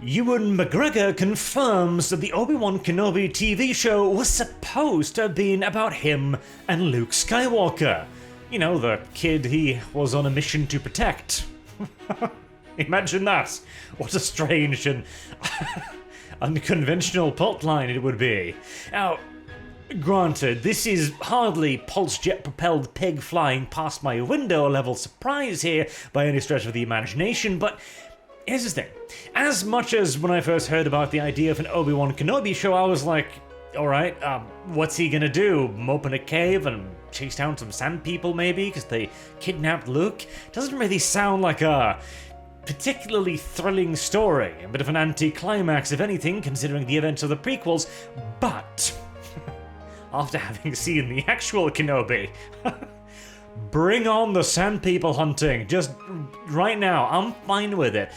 Ewan McGregor confirms that the Obi-Wan Kenobi TV show was supposed to have been about him and Luke Skywalker. You know, the kid he was on a mission to protect. Imagine that. What a strange and unconventional plotline it would be. Now, granted, this is hardly pulse jet propelled pig flying past my window level surprise here by any stretch of the imagination, but here's the thing. As much as when I first heard about the idea of an Obi-Wan Kenobi show, I was like, alright, what's he gonna do? Mope in a cave and chase down some sand people maybe because they kidnapped Luke? Doesn't really sound like a particularly thrilling story. A bit of an anti-climax if anything, considering the events of the prequels, but after having seen the actual Kenobi, bring on the sand people hunting. Just right now, I'm fine with it.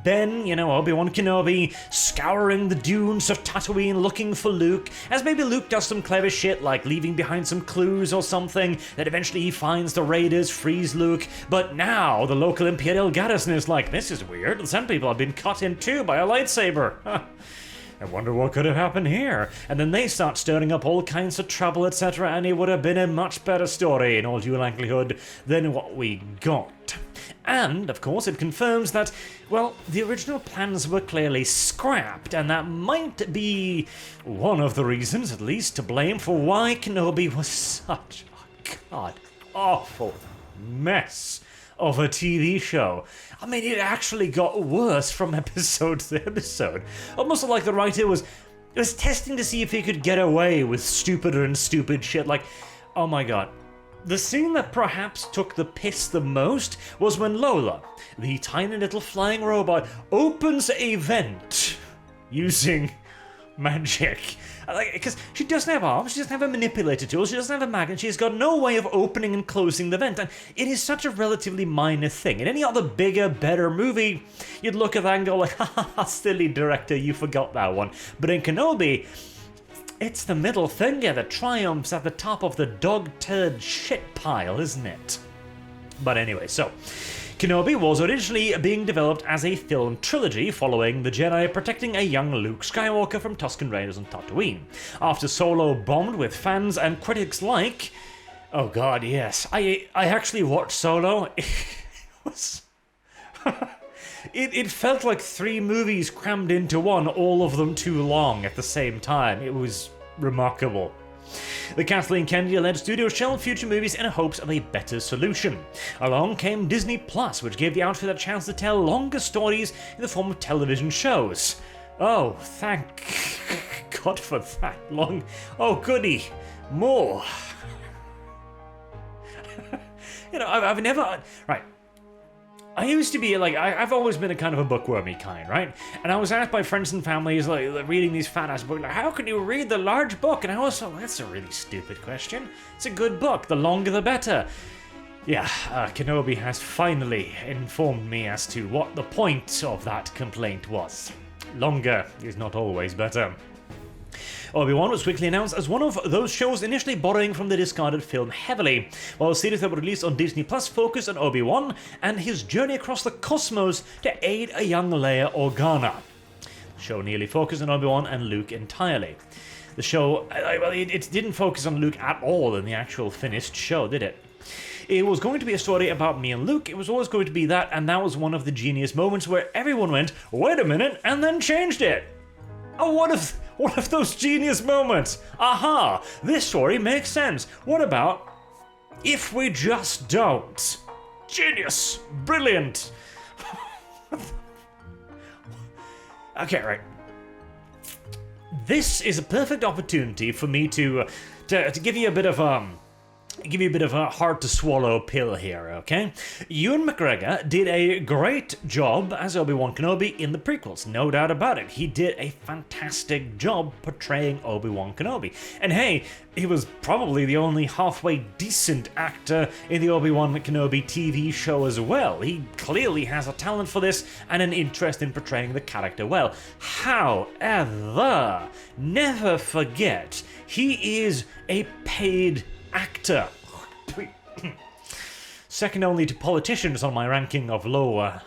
Ben, Obi-Wan Kenobi, scouring the dunes of Tatooine looking for Luke, as maybe Luke does some clever shit like leaving behind some clues or something, that eventually he finds the raiders, frees Luke, but now the local Imperial garrison is like, this is weird, the sand people have been cut in two by a lightsaber. I wonder what could have happened here. And then they start stirring up all kinds of trouble, etc., and it would have been a much better story in all due likelihood than what we got. And, of course, it confirms that, well, the original plans were clearly scrapped, and that might be one of the reasons, at least, to blame for why Kenobi was such a god-awful mess of a TV show. I mean, it actually got worse from episode to episode. Almost like the writer was testing to see if he could get away with stupider and stupid shit. Like, oh my god. The scene that perhaps took the piss the most was when Lola, the tiny little flying robot, opens a vent using magic. Because she doesn't have arms, she doesn't have a manipulator tool, she doesn't have a magnet, she's got no way of opening and closing the vent, and it is such a relatively minor thing. In any other bigger, better movie, you'd look at that and go like, ha, silly director, you forgot that one. But in Kenobi, it's the middle finger that triumphs at the top of the dog turd shit pile, isn't it? But anyway, so Kenobi was originally being developed as a film trilogy following the Jedi protecting a young Luke Skywalker from Tusken Raiders on Tatooine. After Solo bombed with fans and critics like... Oh god, yes. I actually watched Solo. It was... It felt like 3 movies crammed into one, all of them too long at the same time. It was remarkable. The Kathleen Kennedy-led studio shelved future movies in hopes of a better solution. Along came Disney Plus, which gave the outfit a chance to tell longer stories in the form of television shows. Oh, thank God for that long... Oh, goody. More. I've never... Right. I used to be, I've always been a kind of a bookwormy kind, right? And I was asked by friends and families, reading these fat-ass books, how can you read the large book? And I was like, that's a really stupid question. It's a good book. The longer, the better. Yeah, Kenobi has finally informed me as to what the point of that complaint was. Longer is not always better. Obi-Wan was quickly announced as one of those shows initially borrowing from the discarded film heavily, while the series that were released on Disney Plus focused on Obi-Wan and his journey across the cosmos to aid a young Leia Organa. The show nearly focused on Obi-Wan and Luke entirely. The show, it didn't focus on Luke at all in the actual finished show, did it? It was going to be a story about me and Luke, it was always going to be that, and that was one of the genius moments where everyone went, wait a minute, and then changed it. Oh, what if those genius moments? Aha! This story makes sense. What about if we just don't? Genius! Brilliant! Okay, right. This is a perfect opportunity for me to give you a bit of a hard to swallow pill here, okay? Ewan McGregor did a great job as Obi-Wan Kenobi in the prequels, no doubt about it. He did a fantastic job portraying Obi-Wan Kenobi. And hey, he was probably the only halfway decent actor in the Obi-Wan Kenobi TV show as well. He clearly has a talent for this and an interest in portraying the character well. However, never forget, he is a paid actor. Second only to politicians on my ranking of low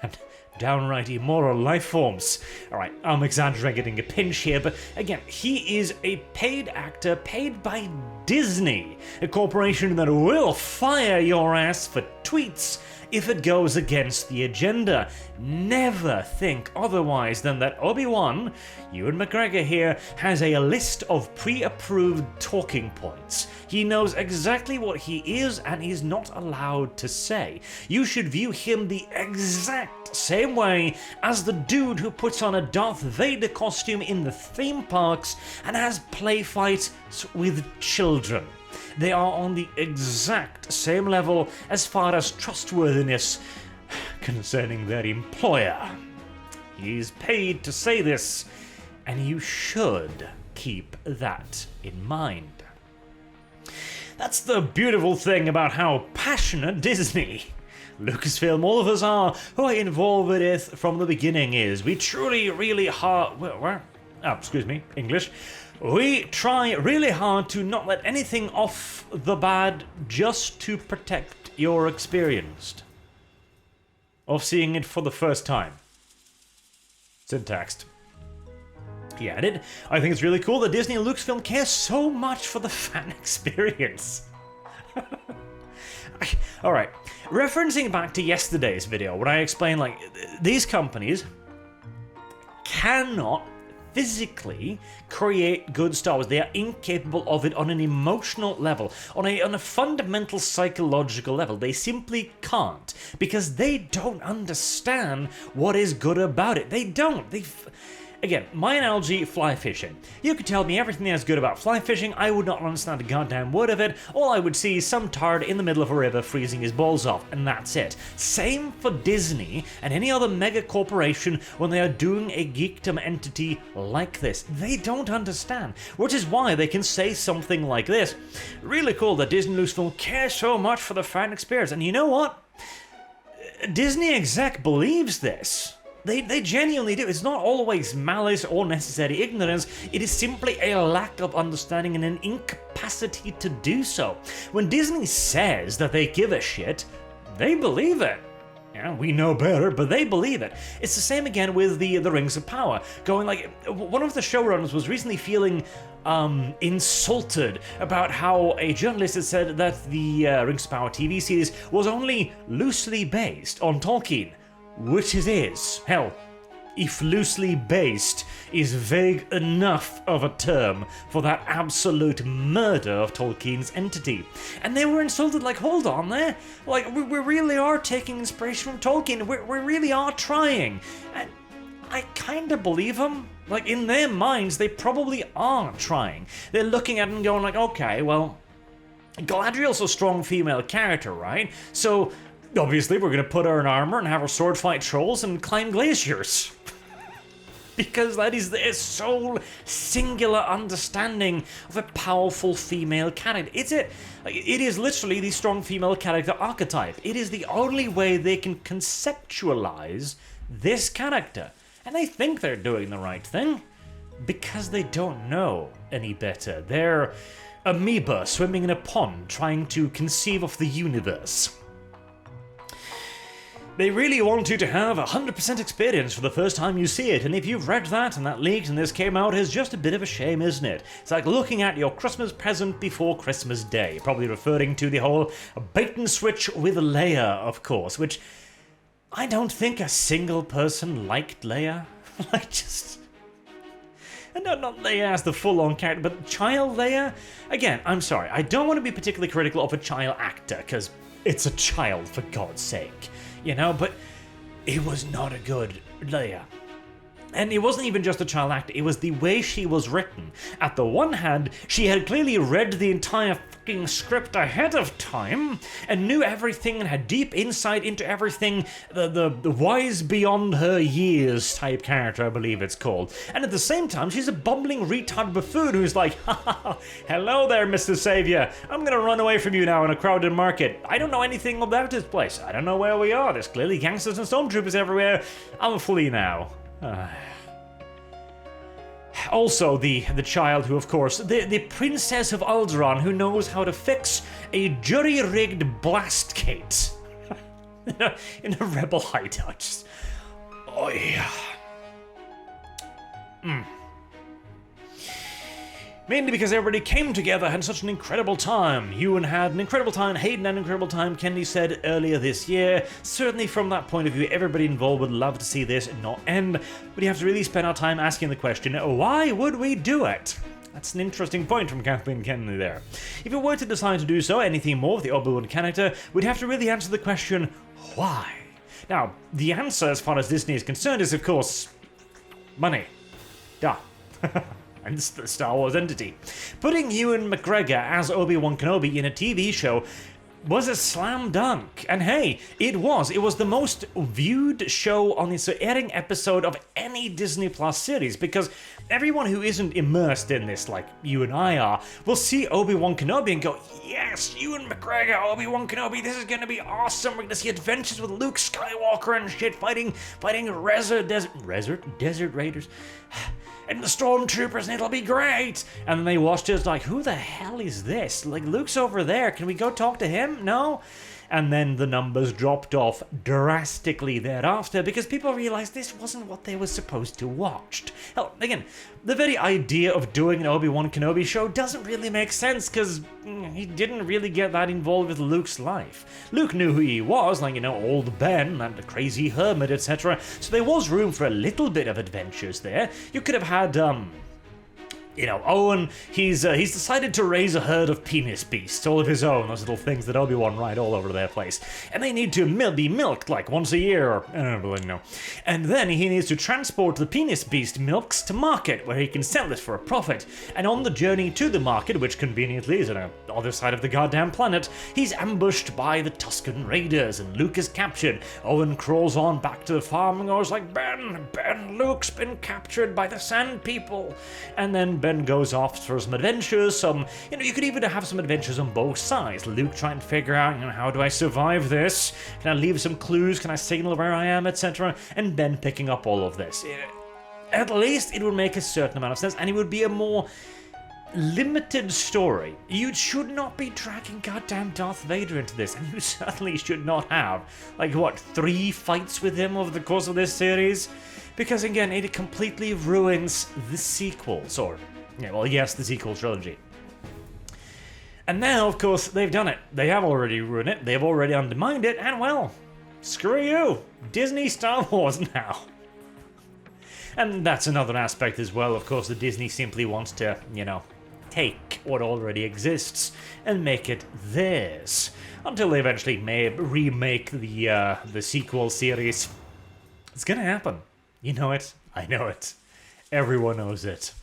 and downright immoral life forms. Alright, I'm exaggerating a pinch here, but again, he is a paid actor paid by Disney, a corporation that will fire your ass for tweets if it goes against the agenda. Never think otherwise than that Obi-Wan, Ewan McGregor here, has a list of pre-approved talking points. He knows exactly what he is and is not allowed to say. You should view him the exact same way as the dude who puts on a Darth Vader costume in the theme parks and has play fights with children. They are on the exact same level as far as trustworthiness concerning their employer. He's paid to say this, and you should keep that in mind. That's the beautiful thing about how passionate Disney, Lucasfilm, all of us are, who are involved with it from the beginning is. We truly, really hard... English. We try really hard to not let anything off the bad just to protect your experience of seeing it for the first time. Syntaxed. He added, I think it's really cool that Disney and Lucasfilm care so much for the fan experience. Alright, referencing back to yesterday's video where I explained, like, these companies cannot physically create good Star Wars. They are incapable of it on an emotional level, on a fundamental psychological level. They simply can't, because they don't understand what is good about it. They don't. Again, my analogy, fly fishing. You could tell me everything that's good about fly fishing, I would not understand a goddamn word of it. All I would see is some tard in the middle of a river freezing his balls off, and that's it. Same for Disney and any other mega corporation when they are doing a geekdom entity like this. They don't understand, which is why they can say something like this. Really cool that Disney and Lucasfilm care so much for the fan experience, and you know what? Disney exec believes this. They genuinely do. It's not always malice or necessary ignorance. It is simply a lack of understanding and an incapacity to do so. When Disney says that they give a shit, they believe it. Yeah, we know better, but they believe it. It's the same again with the Rings of Power. Going like, one of the showrunners was recently feeling insulted about how a journalist had said that the Rings of Power TV series was only loosely based on Tolkien. Which it is. Hell, if loosely based is vague enough of a term for that absolute murder of Tolkien's entity. And they were insulted like, hold on there, like, we really are taking inspiration from Tolkien, we really are trying. And I kinda believe them. Like, in their minds, they probably are trying. They're looking at it and going like, okay, well, Galadriel's a strong female character, right? So obviously, we're going to put her in armor and have her sword fight trolls and climb glaciers. Because that is their sole singular understanding of a powerful female character. It is literally the strong female character archetype. It is the only way they can conceptualize this character. And they think they're doing the right thing because they don't know any better. They're amoeba swimming in a pond trying to conceive of the universe. They really want you to have 100% experience for the first time you see it, and if you've read that and that leaked and this came out, it's just a bit of a shame, isn't it? It's like looking at your Christmas present before Christmas Day, probably referring to the whole bait and switch with Leia, of course, which I don't think a single person liked Leia. Like, just... And not Leia as the full-on character, but child Leia? Again, I'm sorry, I don't want to be particularly critical of a child actor, because it's a child, for God's sake. You know, but it was not a good Leia. And it wasn't even just a child actor, it was the way she was written. At the one hand, she had clearly read the entire fucking script ahead of time and knew everything and had deep insight into everything, the wise beyond her years type character, I believe it's called. And at the same time, she's a bumbling retard buffoon who's like, ha ha ha, hello there, Mr. Savior. I'm gonna run away from you now in a crowded market. I don't know anything about this place. I don't know where we are. There's clearly gangsters and stormtroopers everywhere. I'll flee now. Also, the child who, of course, the Princess of Alderaan who knows how to fix a jury-rigged blast gate in a rebel hideout. Just, Oh yeah. Mainly because everybody came together, had such an incredible time. Ewan had an incredible time, Hayden had an incredible time, Kennedy said earlier this year. Certainly from that point of view, everybody involved would love to see this not end, but you have to really spend our time asking the question, why would we do it? That's an interesting point from Kathleen Kennedy there. If we were to decide to do so, anything more with the Obi-Wan character, we'd have to really answer the question, why? Now, the answer as far as Disney is concerned is, of course, money. Duh. And the Star Wars entity. Putting Ewan McGregor as Obi-Wan Kenobi in a TV show was a slam dunk. And hey, it was. It was the most viewed show on this airing episode of any Disney Plus series, because everyone who isn't immersed in this, like you and I are, will see Obi-Wan Kenobi and go, yes, Ewan McGregor, Obi-Wan Kenobi, this is gonna be awesome. We're gonna see adventures with Luke Skywalker and shit, fighting desert raiders. And the stormtroopers, and it'll be great. And then they watched it, it's like, who the hell is this? Like, Luke's over there, can we go talk to him? No? And then the numbers dropped off drastically thereafter because people realized this wasn't what they were supposed to watch. Hell, again, the very idea of doing an Obi-Wan Kenobi show doesn't really make sense because he didn't really get that involved with Luke's life. Luke knew who he was, like, old Ben and the crazy hermit, etc. So there was room for a little bit of adventures there. You could have had, Owen, he's decided to raise a herd of penis beasts, all of his own, those little things that Obi-Wan ride all over their place. And they need to be milked like once a year, or I don't really know. And then he needs to transport the penis beast milks to market, where he can sell it for a profit. And on the journey to the market, which conveniently is on the other side of the goddamn planet, he's ambushed by the Tusken Raiders, and Luke is captured. Owen crawls on back to the farm and goes like, Ben, Luke's been captured by the Sand People. And then Ben goes off for some adventures, you could even have some adventures on both sides. Luke trying to figure out, how do I survive this? Can I leave some clues? Can I signal where I am, etc.? And Ben picking up all of this. At least it would make a certain amount of sense, and it would be a more limited story. You should not be dragging goddamn Darth Vader into this, and you certainly should not have, 3 fights with him over the course of this series? Because again, it completely ruins the sequels, the sequel trilogy. And now, of course, they've done it. They have already ruined it, they've already undermined it, and well, screw you. Disney Star Wars now. And that's another aspect as well, of course, that Disney simply wants to, take what already exists and make it theirs. Until they eventually may remake the sequel series. It's gonna happen. You know it, I know it, everyone knows it.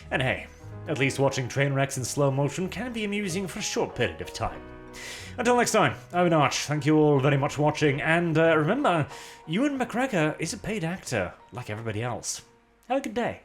And hey, at least watching train wrecks in slow motion can be amusing for a short period of time. Until next time, I've been Arch, thank you all very much for watching, and remember, Ewan McGregor is a paid actor, like everybody else. Have a good day.